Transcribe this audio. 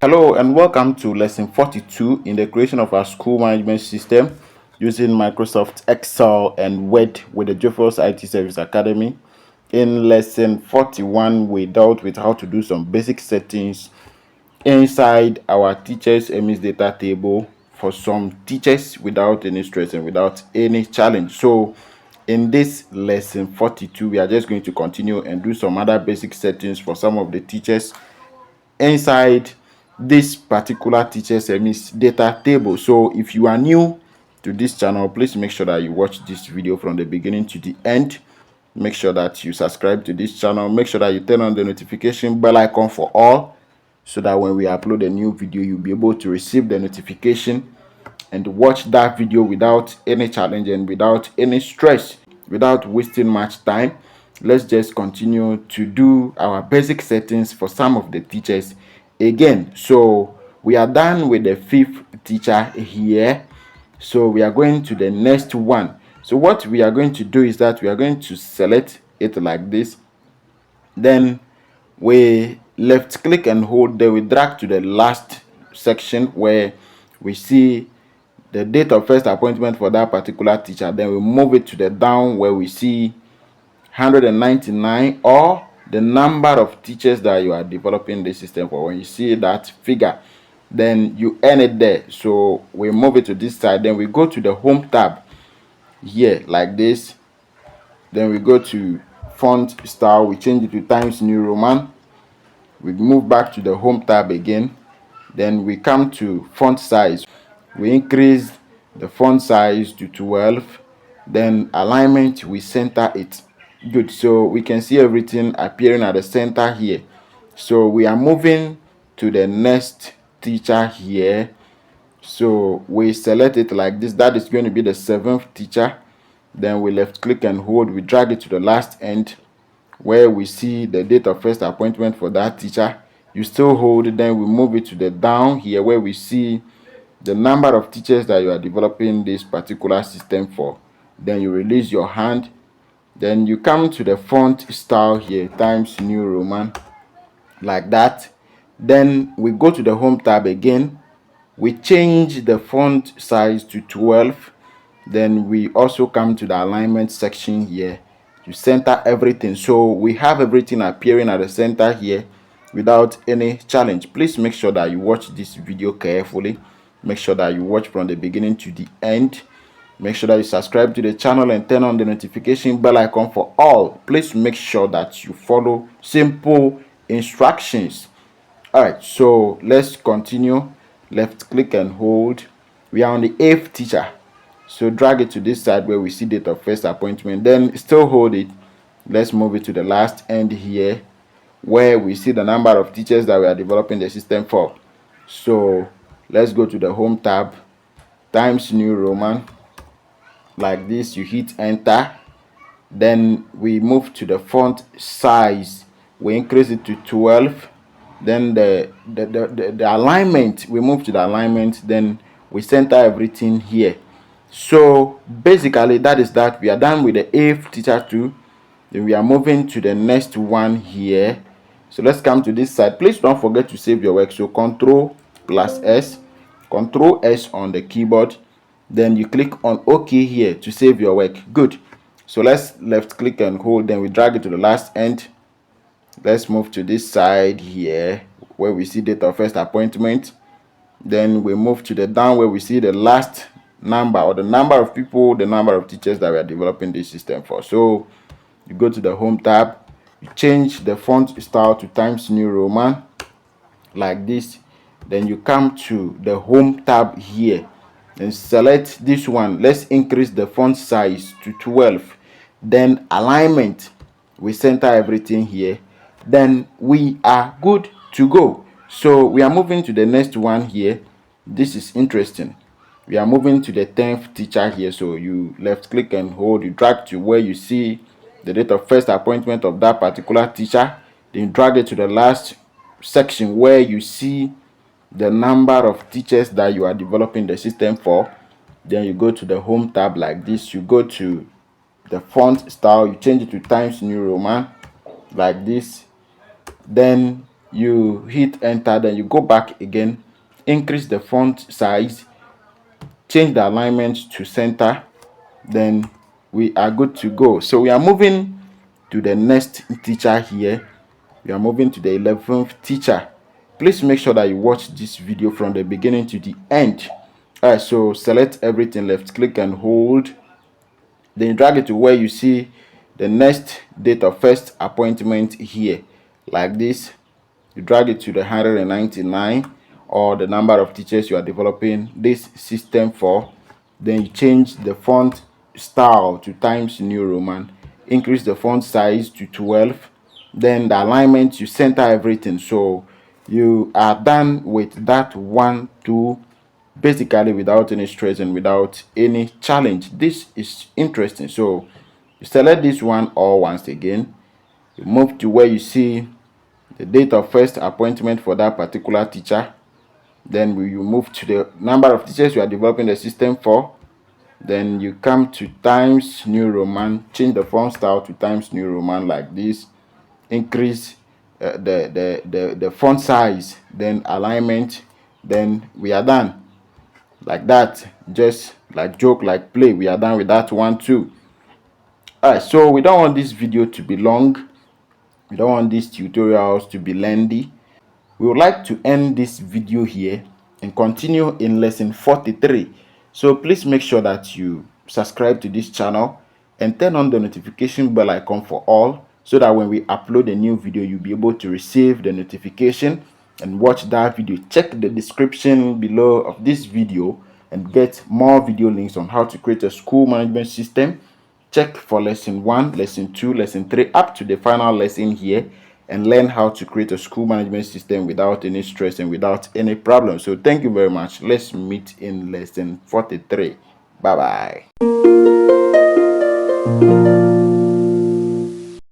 Hello and welcome to lesson 42 in the creation of our school management system using Microsoft Excel and Word with the Jeffers IT Service Academy. In lesson 41, we dealt with how to do some basic settings inside our teachers' Emis data table for some teachers without any stress and without any challenge. So in this lesson 42, we are just going to continue and do some other basic settings for some of the teachers inside this particular teachers Emis data table. So if you are new to this channel, please make sure that you watch this video from the beginning to the end. Make sure that you subscribe to this channel. Make sure that you turn on the notification bell icon for all, so that when we upload a new video, you'll be able to receive the notification and watch that video without any challenge and without any stress. Without wasting much time, let's just continue to do our basic settings for some of the teachers again. So we are done with the fifth teacher here, so we are going to the next one. So what we are going to do is that we are going to select it like this, then we left click and hold, then we drag to the last section where we see the date of first appointment for that particular teacher. Then we move it to the down where we see 199 or the number of teachers that you are developing the system for. When you see that figure, then you end it there. So we move it to this side, then we go to the home tab here like this, then we go to font style, we change it to Times New Roman, we move back to the home tab again, then we come to font size, we increase the font size to 12, then alignment, we center it. Good. So we can see everything appearing at the center here. So we are moving to the next teacher here. So we select it like this. That is going to be the seventh teacher. Then we left click and hold, we drag it to the last end where we see the date of first appointment for that teacher. You still hold it, then we move it to the down here where we see the number of teachers that you are developing this particular system for. Then you release your hand, then you come to the font style here, Times New Roman, like that. Then we go to the home tab again, we change the font size to 12, then we also come to the alignment section here to center everything. So we have everything appearing at the center here without any challenge. Please make sure that you watch this video carefully. Make sure that you watch from the beginning to the end. Make sure that you subscribe to the channel and turn on the notification bell icon for all. Please make sure that you follow simple instructions. All right, so let's continue. Left click and hold. We are on the 8th teacher, so drag it to this side where we see date of first appointment, then still hold it. Let's move it to the last end here where we see the number of teachers that we are developing the system for. So let's go to the home tab, Times New Roman, like this. You hit enter, then we move to the font size, we increase it to 12, then the alignment, we move to the alignment, then we center everything here. So basically that is that. We are done with the 8th teacher too. Then we are moving to the next one here. So let's come to this side. Please don't forget to save your work. So Control plus S, Control S on the keyboard, then you click on OK here to save your work. Good. So let's left click and hold, then we drag it to the last end. Let's move to this side here where we see date of first appointment. Then we move to the down where we see the last number, or the number of people, the number of teachers that we are developing this system for. So you go to the home tab, you change the font style to Times New Roman like this, then you come to the home tab here and select this one. Let's increase the font size to 12, then alignment, we center everything here, then we are good to go. So we are moving to the next one here. This is interesting. We are moving to the 10th teacher here. So you left click and hold, you drag to where you see the date of first appointment of that particular teacher, then drag it to the last section where you see the number of teachers that you are developing the system for. Then you go to the home tab like this, you go to the font style, you change it to Times New Roman like this, then you hit enter, then you go back again, increase the font size, change the alignment to center, then we are good to go. So we are moving to the next teacher here. We are moving to the 11th teacher. Please make sure that you watch this video from the beginning to the end. All right, so select everything, left click and hold, then you drag it to where you see the next date of first appointment here, like this. You drag it to the 199 or the number of teachers you are developing this system for. Then you change the font style to Times New Roman, increase the font size to 12, then the alignment, you center everything. So you are done with that one, two, basically without any stress and without any challenge. This is interesting. So you select this one all once again, you move to where you see the date of first appointment for that particular teacher. Then you move to the number of teachers you are developing the system for. Then you come to Times New Roman, change the font style to Times New Roman like this, increase the font size, then alignment, then we are done. Like that, just like joke, like play, we are done with that one too. Alright, so we don't want this video to be long, we don't want these tutorials to be lengthy. We would like to end this video here and continue in lesson 43. So please make sure that you subscribe to this channel and turn on the notification bell icon for all, so that when we upload a new video, you'll be able to receive the notification and watch that video. Check the description below of this video and get more video links on how to create a school management system. Check for lesson 1, lesson 2, lesson 3 up to the final lesson here, and learn how to create a school management system without any stress and without any problem. So thank you very much. Let's meet in lesson 43. Bye bye.